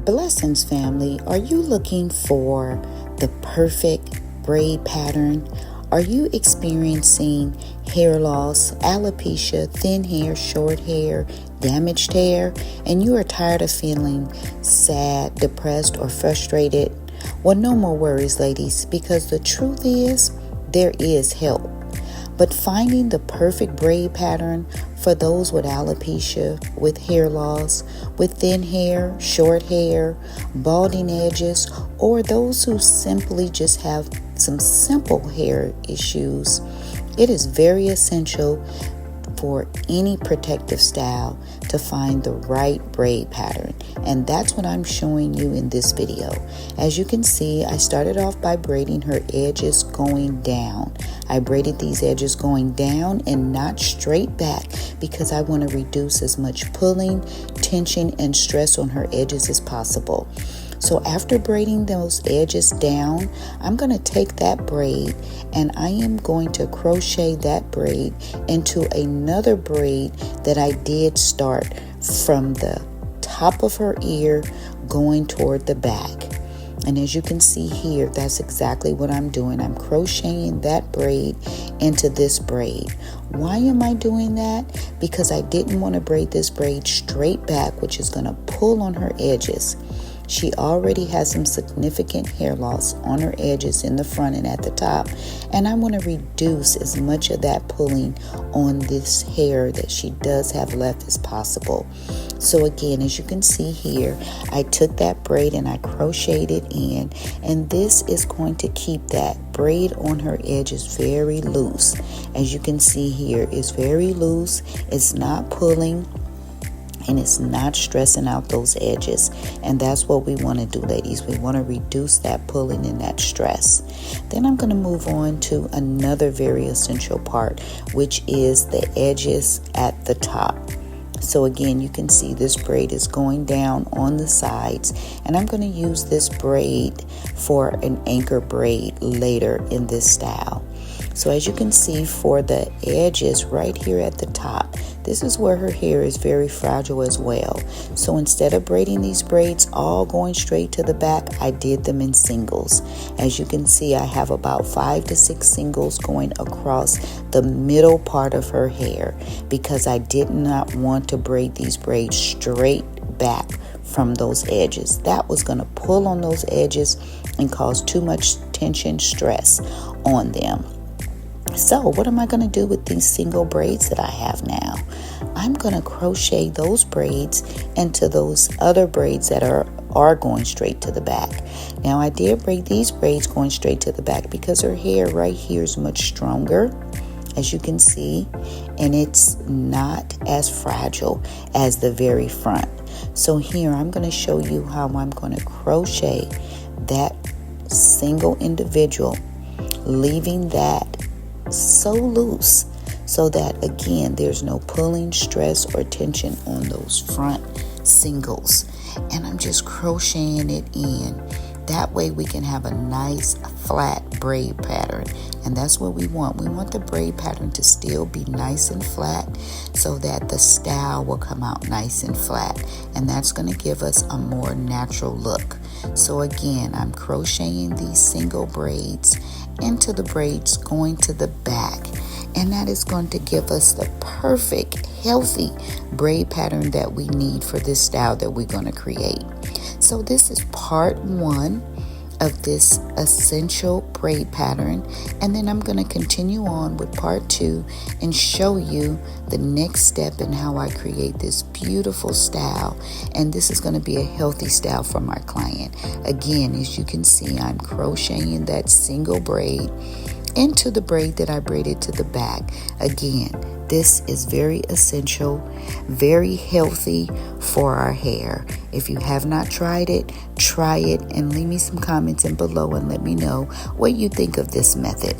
Blessings, family. Are you looking for the perfect braid pattern? Are you experiencing hair loss, alopecia, thin hair, short hair, damaged hair, and you are tired of feeling sad, depressed, or frustrated? Well, no more worries, ladies, because the truth is there is help. But finding the perfect braid pattern for those with alopecia, with hair loss, with thin hair, short hair, balding edges, or those who simply just have some simple hair issues, it is very essential for any protective style to find the right braid pattern, and that's what I'm showing you in this video. As you can see, I started off by braiding her edges going down. I braided these edges going down and not straight back because I want to reduce as much pulling, tension, and stress on her edges as possible. So after braiding those edges down, I'm going to take that braid and I am going to crochet that braid into another braid that I did start from the top of her ear going toward the back. And as you can see here, that's exactly what I'm doing. I'm crocheting that braid into this braid. Why am I doing that? Because I didn't want to braid this braid straight back, which is going to pull on her edges. She already has some significant hair loss on her edges in the front and at the top, and I want to reduce as much of that pulling on this hair that she does have left as possible. So again, as you can see here, I took that braid and I crocheted it in, and this is going to keep that braid on her edges very loose. As you can see here, it's very loose, it's not pulling, and it's not stressing out those edges. And that's what we want to do, ladies. We want to reduce that pulling and that stress. Then I'm going to move on to another very essential part, which is the edges at the top. So again, you can see this braid is going down on the sides, and I'm going to use this braid for an anchor braid later in this style. So as you can see, for the edges right here at the top, this is where her hair is very fragile as well. So instead of braiding these braids all going straight to the back, I did them in singles. As you can see, I have about 5 to 6 singles going across the middle part of her hair because I did not want to braid these braids straight back from those edges. That was going to pull on those edges and cause too much tension, stress on them. So what am I going to do with these single braids that I have now? I'm going to crochet those braids into those other braids that are going straight to the back. Now I did braid these braids going straight to the back because her hair right here is much stronger, as you can see, and it's not as fragile as the very front. So here I'm going to show you how I'm going to crochet that single individual, leaving that so loose so that again there's no pulling, stress, or tension on those front singles. And I'm just crocheting it in. That way we can have a nice flat braid pattern, and that's what we want. We want the braid pattern to still be nice and flat so that the style will come out nice and flat, and that's going to give us a more natural look. So again, I'm crocheting these single braids into the braids going to the back, and that is going to give us the perfect healthy braid pattern that we need for this style that we're going to create. So this is part 1 of this essential braid pattern, and then I'm going to continue on with part 2 and show you the next step in how I create this beautiful style. And this is going to be a healthy style for my client. Again, as you can see, I'm crocheting that single braid into the braid that I braided to the back. Again, this is very essential, very healthy for our hair. If you have not tried it, try it and leave me some comments in below and let me know what you think of this method.